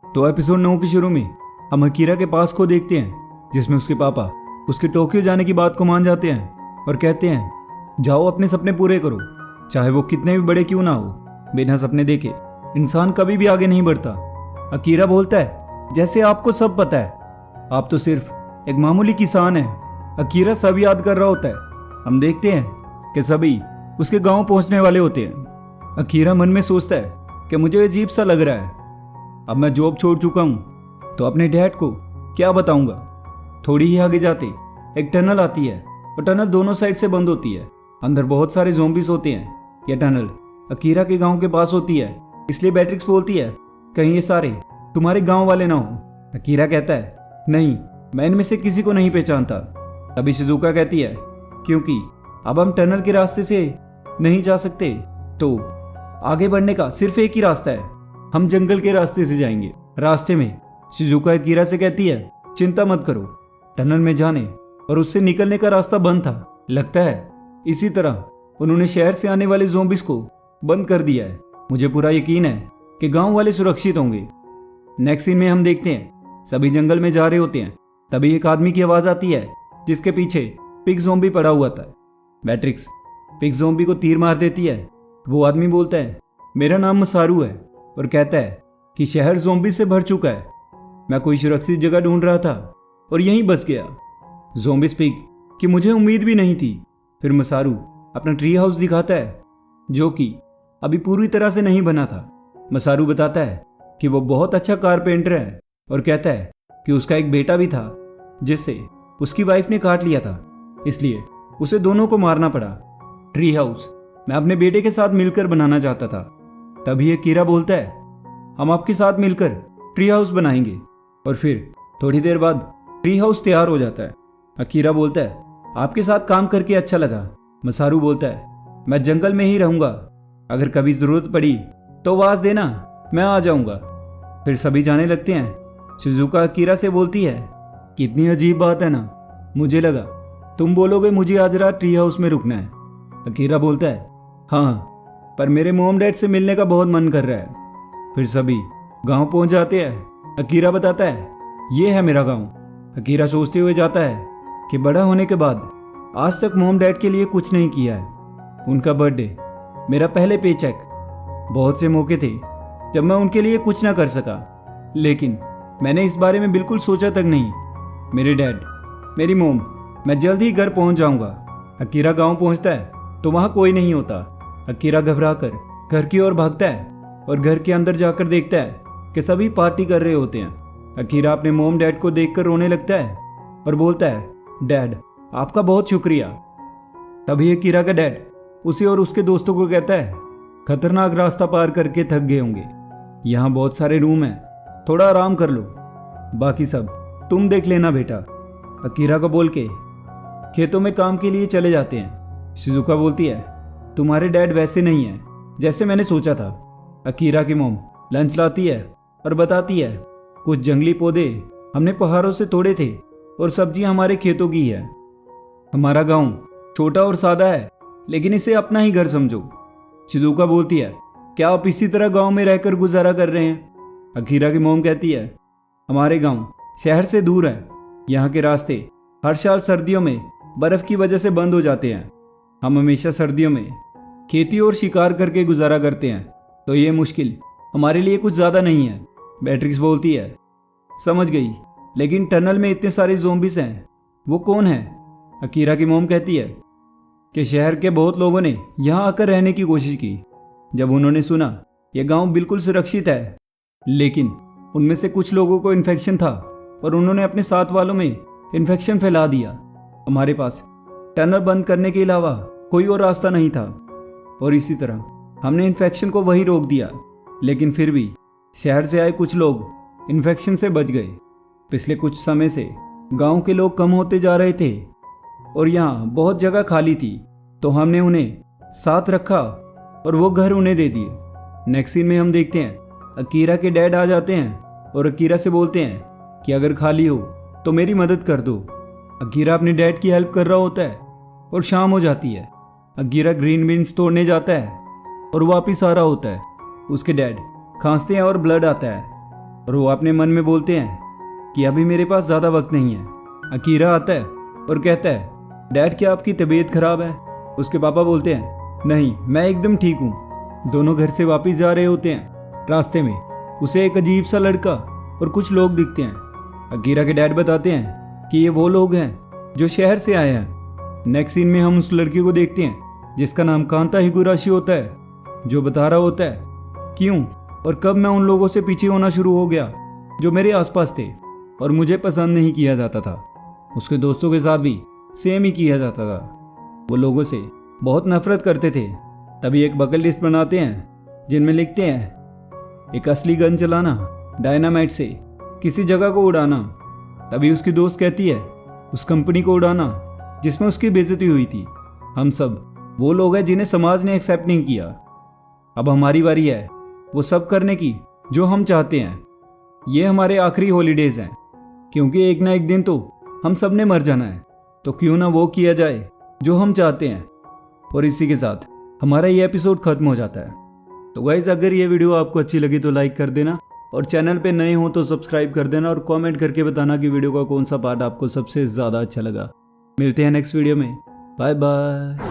तो एपिसोड 9 के शुरू में हम अकीरा के पास को देखते हैं, जिसमें उसके पापा उसके टोक्यो जाने की बात को मान जाते हैं और कहते हैं जाओ अपने सपने पूरे करो, चाहे वो कितने भी बड़े क्यों ना हो। बिना सपने देखे इंसान कभी भी आगे नहीं बढ़ता। अकीरा बोलता है जैसे आपको सब पता है, आप तो सिर्फ एक मामूली किसान हैं। अकीरा सब याद कर रहा होता है। हम देखते हैं कि सभी उसके गांव पहुंचने वाले होते हैं। अकीरा मन में सोचता है कि मुझे अजीब सा लग रहा है, अब मैं जॉब छोड़ चुका हूं तो अपने डैड को क्या बताऊंगा। थोड़ी ही आगे जाते एक टनल आती है और टनल दोनों साइड से बंद होती है। अंदर बहुत सारे ज़ॉम्बीज़ होते हैं। यह टनल अकीरा के गांव के पास होती है, इसलिए बैट्रिक्स बोलती है कहीं ये सारे तुम्हारे गांव वाले ना हो। अकीरा कहता है नहीं, मैं इनमें से किसी को नहीं पहचानता। तभी शिजुका कहती है क्योंकि अब हम टनल के रास्ते से नहीं जा सकते तो आगे बढ़ने का सिर्फ एक ही रास्ता है, हम जंगल के रास्ते से जाएंगे। रास्ते में शिजुका अकीरा से कहती है चिंता मत करो, टनल में जाने और उससे निकलने का रास्ता बंद था। लगता है इसी तरह उन्होंने शहर से आने वाले ज़ॉम्बीज़ को बंद कर दिया है। मुझे पूरा यकीन है कि गांव वाले सुरक्षित होंगे। नेक्स्ट सीन में हम देखते हैं सभी जंगल में जा रहे होते हैं। तभी एक आदमी की आवाज़ आती है जिसके पीछे पिग ज़ॉम्बी पड़ा हुआ था। बैट्रिक्स पिग ज़ॉम्बी को तीर मार देती है। वो आदमी बोलता है मेरा नाम मसारू है और कहता है कि शहर ज़ॉम्बी से भर चुका है, मैं कोई सुरक्षित जगह ढूंढ रहा था और यहीं बस गया। ज़ॉम्बी स्पीक कि मुझे उम्मीद भी नहीं थी। फिर मसारू अपना ट्री हाउस दिखाता है जो कि अभी पूरी तरह से नहीं बना था। मसारू बताता है कि वो बहुत अच्छा कारपेंटर है और कहता है कि उसका एक बेटा भी था जिससे उसकी वाइफ ने काट लिया था, इसलिए उसे दोनों को मारना पड़ा। ट्री हाउस मैं अपने बेटे के साथ मिलकर बनाना चाहता था। तभी अकीरा बोलता है हम आपके साथ मिलकर ट्री हाउस बनाएंगे। और फिर थोड़ी देर बाद ट्री हाउस तैयार हो जाता है। अकीरा बोलता है आपके साथ काम करके अच्छा लगा। मसारू बोलता है मैं जंगल में ही रहूंगा, अगर कभी जरूरत पड़ी तो आवाज देना, मैं आ जाऊंगा। फिर सभी जाने लगते हैं। शिजुका अकीरा से बोलती है कितनी अजीब बात है ना, मुझे लगा तुम बोलोगे मुझे आज रात ट्री हाउस में रुकना है। अकीरा बोलता है हाँ, पर मेरे मॉम डैड से मिलने का बहुत मन कर रहा है। फिर सभी गांव पहुंच जाते हैं। अकीरा बताता है ये है मेरा गांव। अकीरा सोचते हुए जाता है कि बड़ा होने के बाद आज तक मॉम डैड के लिए कुछ नहीं किया है। उनका बर्थडे, मेरा पहले पेचेक, बहुत से मौके थे जब मैं उनके लिए कुछ ना कर सका, लेकिन मैंने इस बारे में बिल्कुल सोचा तक नहीं। मेरे डैड, मेरी मॉम, मैं जल्द ही घर पहुंच जाऊंगा। अकीरा गांव पहुंचता है तो वहां कोई नहीं होता। अकीरा घबराकर घर की ओर भागता है और घर के अंदर जाकर देखता है कि सभी पार्टी कर रहे होते हैं। अकीरा अपने मॉम डैड को देखकर रोने लगता है और बोलता है डैड आपका बहुत शुक्रिया। तभी अकीरा का डैड उसे और उसके दोस्तों को कहता है खतरनाक रास्ता पार करके थक गए होंगे, यहाँ बहुत सारे रूम हैं, थोड़ा आराम कर लो, बाकी सब तुम देख लेना बेटा। अकीरा को बोल के खेतों में काम के लिए चले जाते हैं। शिजुका बोलती है तुम्हारे डैड वैसे नहीं है जैसे मैंने सोचा था। अकीरा की मॉम लंच लाती है और बताती है कुछ जंगली पौधे हमने पहाड़ों से तोड़े थे और सब्जियां हमारे खेतों की है। हमारा गांव छोटा और सादा है, लेकिन इसे अपना ही घर समझो। शिजुका बोलती है क्या आप इसी तरह गांव में रहकर गुजारा कर रहे हैं। अकीरा की मॉम कहती है हमारे गांव शहर से दूर है, यहाँ के रास्ते हर साल सर्दियों में बर्फ की वजह से बंद हो जाते हैं। हम हमेशा सर्दियों में खेती और शिकार करके गुजारा करते हैं, तो ये मुश्किल हमारे लिए कुछ ज़्यादा नहीं है। बैट्रिक्स बोलती है समझ गई, लेकिन टनल में इतने सारे ज़ॉम्बीज़ हैं, वो कौन है। अकीरा की मॉम कहती है कि शहर के बहुत लोगों ने यहाँ आकर रहने की कोशिश की। जब उन्होंने सुना यह गांव बिल्कुल सुरक्षित है, लेकिन उनमें से कुछ लोगों को इन्फेक्शन था और उन्होंने अपने साथ वालों में इन्फेक्शन फैला दिया। हमारे पास टनल बंद करने के अलावा कोई और रास्ता नहीं था और इसी तरह हमने इन्फेक्शन को वहीं रोक दिया, लेकिन फिर भी शहर से आए कुछ लोग इन्फेक्शन से बच गए। पिछले कुछ समय से गांव के लोग कम होते जा रहे थे और यहाँ बहुत जगह खाली थी, तो हमने उन्हें साथ रखा और वो घर उन्हें दे दिए। नेक्स्ट सीन में हम देखते हैं अकीरा के डैड आ जाते हैं और अकीरा से बोलते हैं कि अगर खाली हो तो मेरी मदद कर दो। अकीरा अपने डैड की हेल्प कर रहा होता है और शाम हो जाती है। अकीरा ग्रीन बीन्स तोड़ने जाता है और वापिस आ रहा होता है। उसके डैड खांसते हैं और ब्लड आता है और वो अपने मन में बोलते हैं कि अभी मेरे पास ज़्यादा वक्त नहीं है। अकीरा आता है और कहता है, डैड क्या आपकी तबीयत खराब है? उसके पापा बोलते हैं, नहीं मैं एकदम ठीक हूँ। दोनों घर से वापस जा रहे होते हैं। रास्ते में उसे एक अजीब सा लड़का और कुछ लोग दिखते हैं। अकीरा के डैड बताते हैं कि ये वो लोग हैं जो शहर से आए हैं। नेक्स्ट सीन में हम उस लड़की को देखते हैं जिसका नाम कांता हिगुराशी होता है, जो बता रहा होता है क्यों और कब मैं उन लोगों से पीछे होना शुरू हो गया जो मेरे आसपास थे और मुझे पसंद नहीं किया जाता था। उसके दोस्तों के साथ भी सेम ही किया जाता था। वो लोगों से बहुत नफरत करते थे। तभी एक बकेट लिस्ट बनाते हैं जिनमें लिखते हैं एक असली गन चलाना, डायनामाइट से किसी जगह को उड़ाना। तभी उसकी दोस्त कहती है उस कंपनी को उड़ाना जिसमें उसकी बेइज्जती हुई थी। हम सब वो लोग हैं जिन्हें समाज ने एक्सेप्ट नहीं किया। अब हमारी बारी है वो सब करने की जो हम चाहते हैं। ये हमारे आखिरी हॉलीडेज हैं, क्योंकि एक ना एक दिन तो हम सब ने मर जाना है। तो क्यों ना वो किया जाए जो हम चाहते हैं। और इसी के साथ हमारा ये एपिसोड खत्म हो जाता है। तो गाइस, अगर ये वीडियो आपको अच्छी लगी तो लाइक कर देना, और चैनल पे नए हो तो सब्सक्राइब कर देना, और कमेंट करके बताना कि वीडियो का कौन सा पार्ट आपको सबसे ज़्यादा अच्छा लगा। मिलते हैं नेक्स्ट वीडियो में। Bye bye.